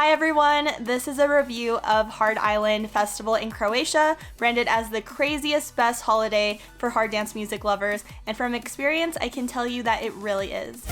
Hi everyone, this is a review of Hard Island Festival in Croatia, branded as the craziest best holiday for hard dance music lovers, and from experience I can tell you that it really is.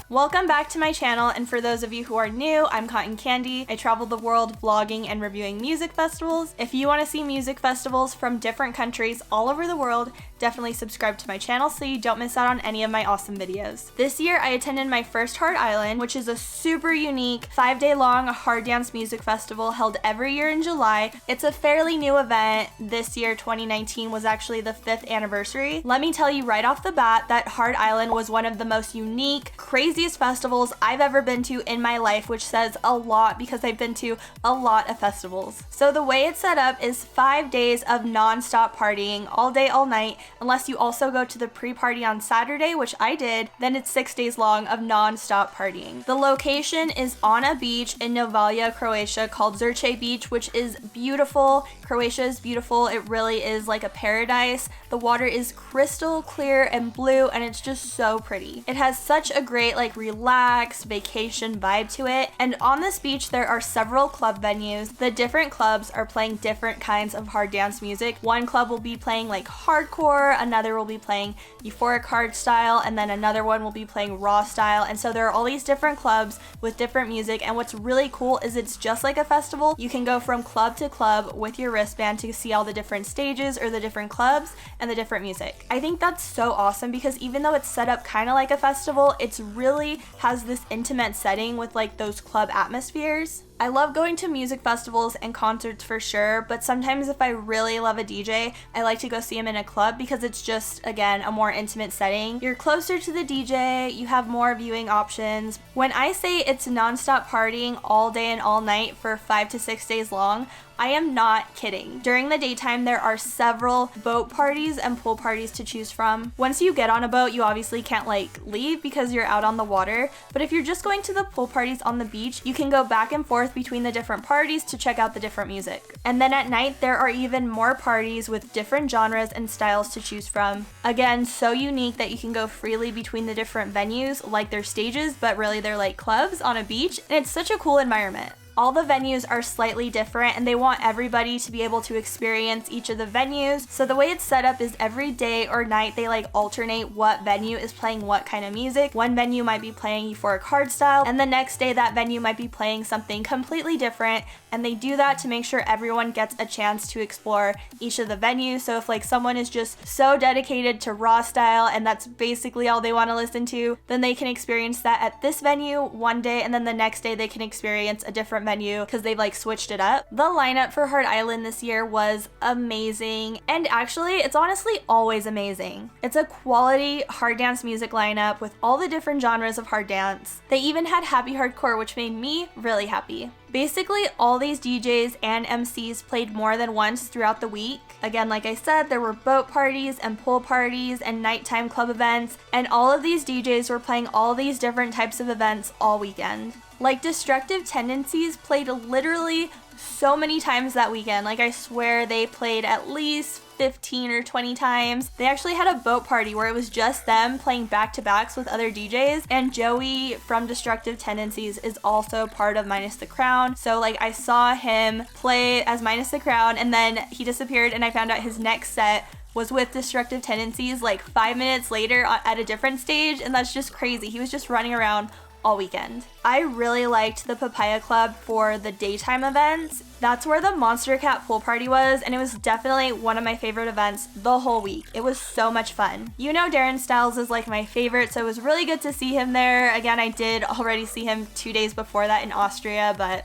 Welcome back to my channel, and for those of you who are new, I'm Cotton Candy. I travel the world vlogging and reviewing music festivals. If you want to see music festivals from different countries all over the world, definitely subscribe to my channel so you don't miss out on any of my awesome videos. This year I attended my first Hard Island, which is a super unique 5-day long hard dance music festival held every year in July. It's a fairly new event. This year, 2019, was actually the 5th anniversary. Let me tell you right off the bat that Hard Island was one of the most unique, craziest festivals I've ever been to in my life, which says a lot because I've been to a lot of festivals. So the way it's set up is 5 days of non-stop partying all day, all night, unless you also go to the pre-party on Saturday, which I did. Then it's 6 days long of non-stop partying. The location is on a beach in Novalja, Croatia called Zrće Beach, which is beautiful. Croatia is beautiful. It really is like a paradise. The water is crystal clear and blue, and it's just so pretty. It has such a great relaxed vacation vibe to it. And on this beach there are several club venues. The different clubs are playing different kinds of hard dance music. One club will be playing like hardcore, another will be playing euphoric hard style, and then another one will be playing raw style. And so there are all these different clubs with different music, and what's really cool is it's just like a festival. You can go from club to club with your wristband to see all the different stages or the different clubs and the different music. I think that's so awesome because even though it's set up kind of like a festival, it's really has this intimate setting with like those club atmospheres. I love going to music festivals and concerts for sure, but sometimes if I really love a DJ, I like to go see him in a club because it's just, again, a more intimate setting. You're closer to the DJ, you have more viewing options. When I say it's non-stop partying all day and all night for 5 to 6 days long, I am not kidding. During the daytime, there are several boat parties and pool parties to choose from. Once you get on a boat, you obviously can't leave because you're out on the water, but if you're just going to the pool parties on the beach, you can go back and forth between the different parties to check out the different music. And then at night, there are even more parties with different genres and styles to choose from. Again, so unique that you can go freely between the different venues, like they're stages, but really they're like clubs on a beach, and it's such a cool environment. All the venues are slightly different and they want everybody to be able to experience each of the venues. So the way it's set up is every day or night they alternate what venue is playing what kind of music. One venue might be playing euphoric hardstyle, and the next day that venue might be playing something completely different, and they do that to make sure everyone gets a chance to explore each of the venues. So if someone is just so dedicated to raw style and that's basically all they want to listen to, then they can experience that at this venue one day, and then the next day they can experience a different venue because they've switched it up. The lineup for Hard Island this year was amazing, and actually it's honestly always amazing. It's a quality hard dance music lineup with all the different genres of hard dance. They even had happy hardcore, which made me really happy. Basically, all these DJs and MCs played more than once throughout the week. Again, like I said, there were boat parties and pool parties and nighttime club events, and all of these DJs were playing all these different types of events all weekend. Destructive Tendencies played literally so many times that weekend. I swear they played at least 15 or 20 times. They actually had a boat party where it was just them playing back-to-backs with other DJs, and Joey from Destructive Tendencies is also part of Minus the Crown. So I saw him play as Minus the Crown, and then he disappeared, and I found out his next set was with Destructive Tendencies 5 minutes later at a different stage, and that's just crazy. He was just running around all weekend. I really liked the Papaya Club for the daytime events. That's where the Monstercat pool party was, and it was definitely one of my favorite events the whole week. It was so much fun. You know Darren Styles is my favorite, so it was really good to see him there. Again, I did already see him 2 days before that in Austria, but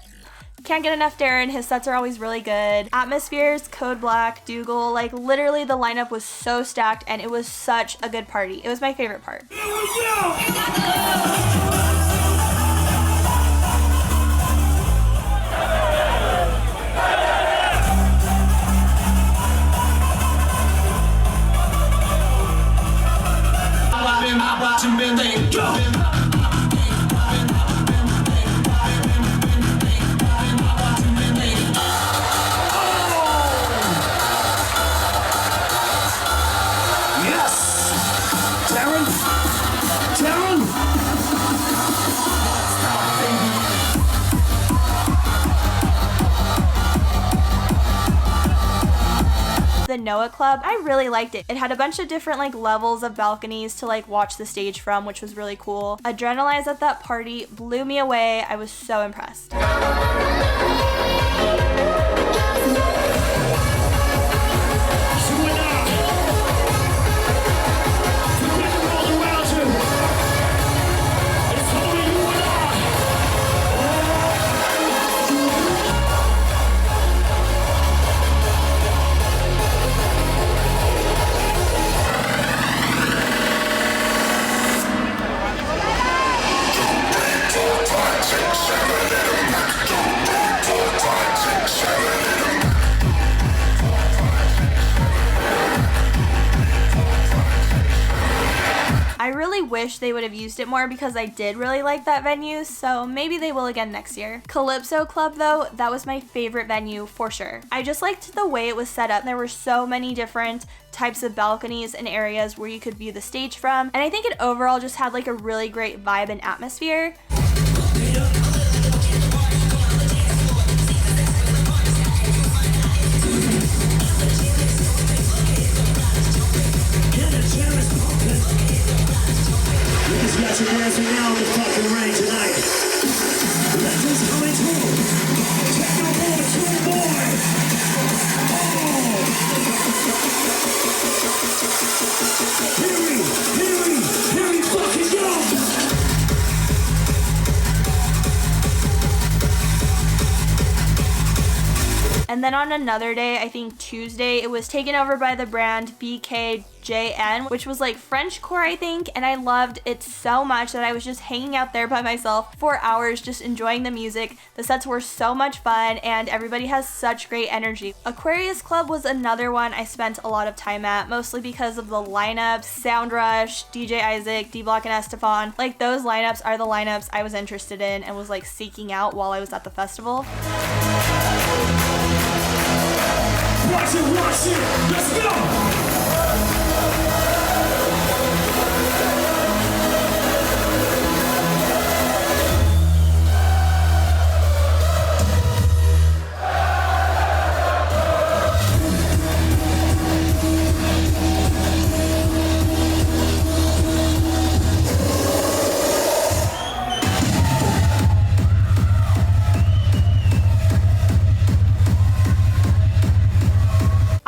can't get enough Darren. His sets are always really good. Atmozfears, Code Black, Dougal, literally the lineup was so stacked, and it was such a good party. It was my favorite part. Yes! Darren! the NOA club. I really liked it. It had a bunch of different like levels of balconies to like watch the stage from, which was really cool. Adrenalize at that party blew me away. I was so impressed. I really wish they would have used it more because I did really like that venue, so maybe they will again next year. Calypso Club though, that was my favorite venue for sure. I just liked the way it was set up. There were so many different types of balconies and areas where you could view the stage from, and I think it overall just had like a really great vibe and atmosphere. Got your dancing now in the fucking rain tonight. Legends coming through. Technoboy, Tuneboy. Oh! Here we fucking go! And then on another day, I think Tuesday, it was taken over by the brand BKJN, which was like Frenchcore, I think, and I loved it so much that I was just hanging out there by myself for hours just enjoying the music. The sets were so much fun and everybody has such great energy. Aquarius Club was another one I spent a lot of time at, mostly because of the lineups, Sound Rush, DJ Isaac, D-Block, and Estefan. Like those lineups are the lineups I was interested in and was like seeking out while I was at the festival. Watch it, let's go!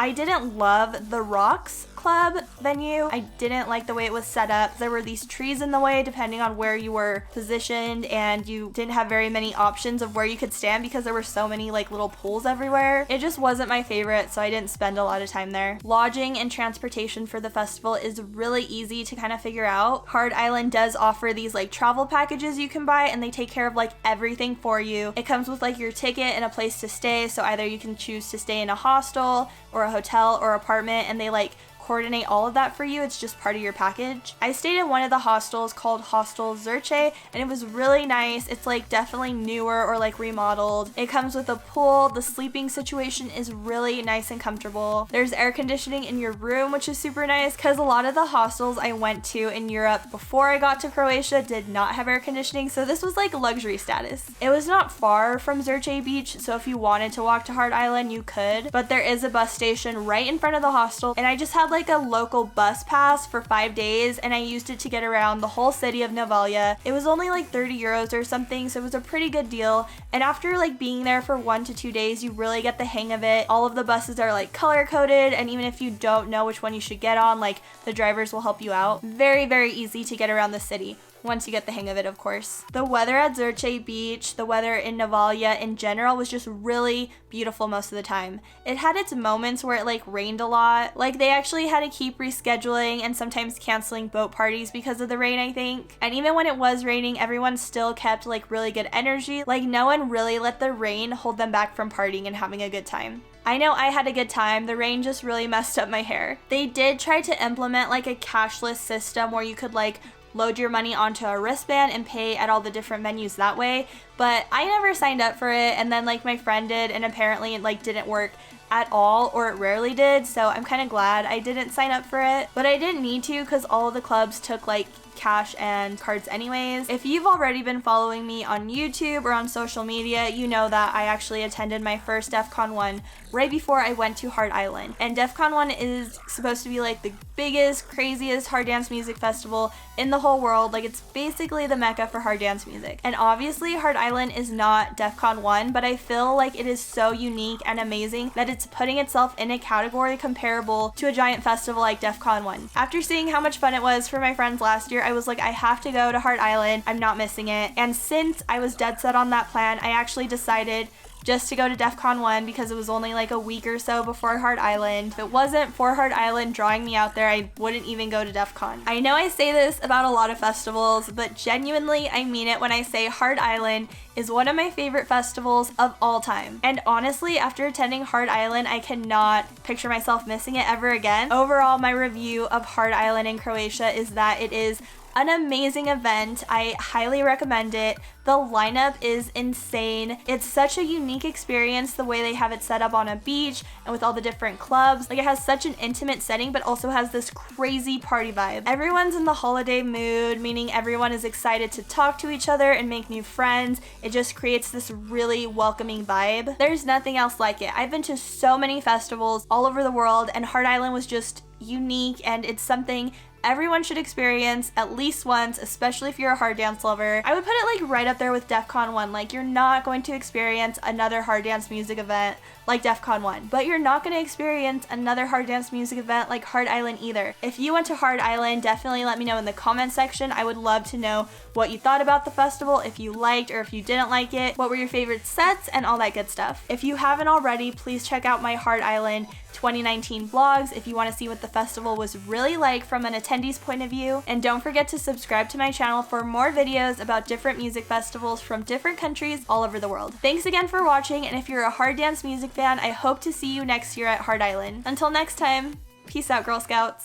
I didn't love the Rocks Club venue. I didn't like the way it was set up. There were these trees in the way depending on where you were positioned, and you didn't have very many options of where you could stand because there were so many like little pools everywhere. It just wasn't my favorite, so I didn't spend a lot of time there. Lodging and transportation for the festival is really easy to kind of figure out. Hard Island does offer these like travel packages you can buy, and they take care of like everything for you. It comes with like your ticket and a place to stay, so either you can choose to stay in a hostel or a hotel or apartment, and they like coordinate all of that for you. It's just part of your package. I stayed in one of the hostels called Hostel Zrće, and it was really nice. It's like definitely newer or like remodeled. It comes with a pool. The sleeping situation is really nice and comfortable. There's air conditioning in your room, which is super nice because a lot of the hostels I went to in Europe before I got to Croatia did not have air conditioning, so this was like luxury status. It was not far from Zrće Beach, so if you wanted to walk to Hard Island, you could, but there is a bus station right in front of the hostel, and I just had like a local bus pass for 5 days, and I used it to get around the whole city of Novalja. It was only like 30 euros or something, so it was a pretty good deal, and after like being there for 1 to 2 days, you really get the hang of it. All of the buses are like color coded, and even if you don't know which one you should get on, like the drivers will help you out. Very, very easy to get around the city. Once you get the hang of it, of course. The weather at Zrće Beach, the weather in Novalja in general, was just really beautiful most of the time. It had its moments where it like rained a lot. Like they actually had to keep rescheduling and sometimes canceling boat parties because of the rain, I think. And even when it was raining, everyone still kept like really good energy. Like no one really let the rain hold them back from partying and having a good time. I know I had a good time. The rain just really messed up my hair. They did try to implement like a cashless system where you could like load your money onto a wristband and pay at all the different venues that way, but I never signed up for it, and then like my friend did, and apparently it like didn't work at all, or it rarely did, so I'm kind of glad I didn't sign up for it. But I didn't need to because all of the clubs took like cash and cards anyways. If you've already been following me on YouTube or on social media, you know that I actually attended my first DEF CON 1 right before I went to Hard Island. And DEF CON 1 is supposed to be like the biggest, craziest hard dance music festival in the whole world. Like, it's basically the mecca for hard dance music. And obviously Hard Island is not DEF CON 1, but I feel like it is so unique and amazing that it's putting itself in a category comparable to a giant festival like DEF CON 1. After seeing how much fun it was for my friends last year, I was like, I have to go to Hard Island. I'm not missing it. And since I was dead set on that plan, I actually decided just to go to DEF CON 1 because it was only like a week or so before Hard Island. If it wasn't for Hard Island drawing me out there, I wouldn't even go to DEF CON. I know I say this about a lot of festivals, but genuinely I mean it when I say Hard Island is one of my favorite festivals of all time. And honestly, after attending Hard Island, I cannot picture myself missing it ever again. Overall, my review of Hard Island in Croatia is that it is an amazing event. I highly recommend it. The lineup is insane. It's such a unique experience the way they have it set up on a beach and with all the different clubs. Like, it has such an intimate setting but also has this crazy party vibe. Everyone's in the holiday mood, meaning everyone is excited to talk to each other and make new friends. It just creates this really welcoming vibe. There's nothing else like it. I've been to so many festivals all over the world, and Hard Island was just unique, and it's something everyone should experience at least once, especially if you're a hard dance lover. I would put it like right up there with DEF CON 1. Like, you're not going to experience another hard dance music event like DEF CON 1, but you're not going to experience another hard dance music event like Hard Island either. If you went to Hard Island, definitely let me know in the comment section. I would love to know what you thought about the festival, if you liked or if you didn't like it, what were your favorite sets, and all that good stuff. If you haven't already, please check out my Hard Island 2019 vlogs if you want to see what the festival was really like from an attendee's point of view. And don't forget to subscribe to my channel for more videos about different music festivals from different countries all over the world. Thanks again for watching, and if you're a hard dance music fan, I hope to see you next year at Hard Island. Until next time, peace out, Girl Scouts.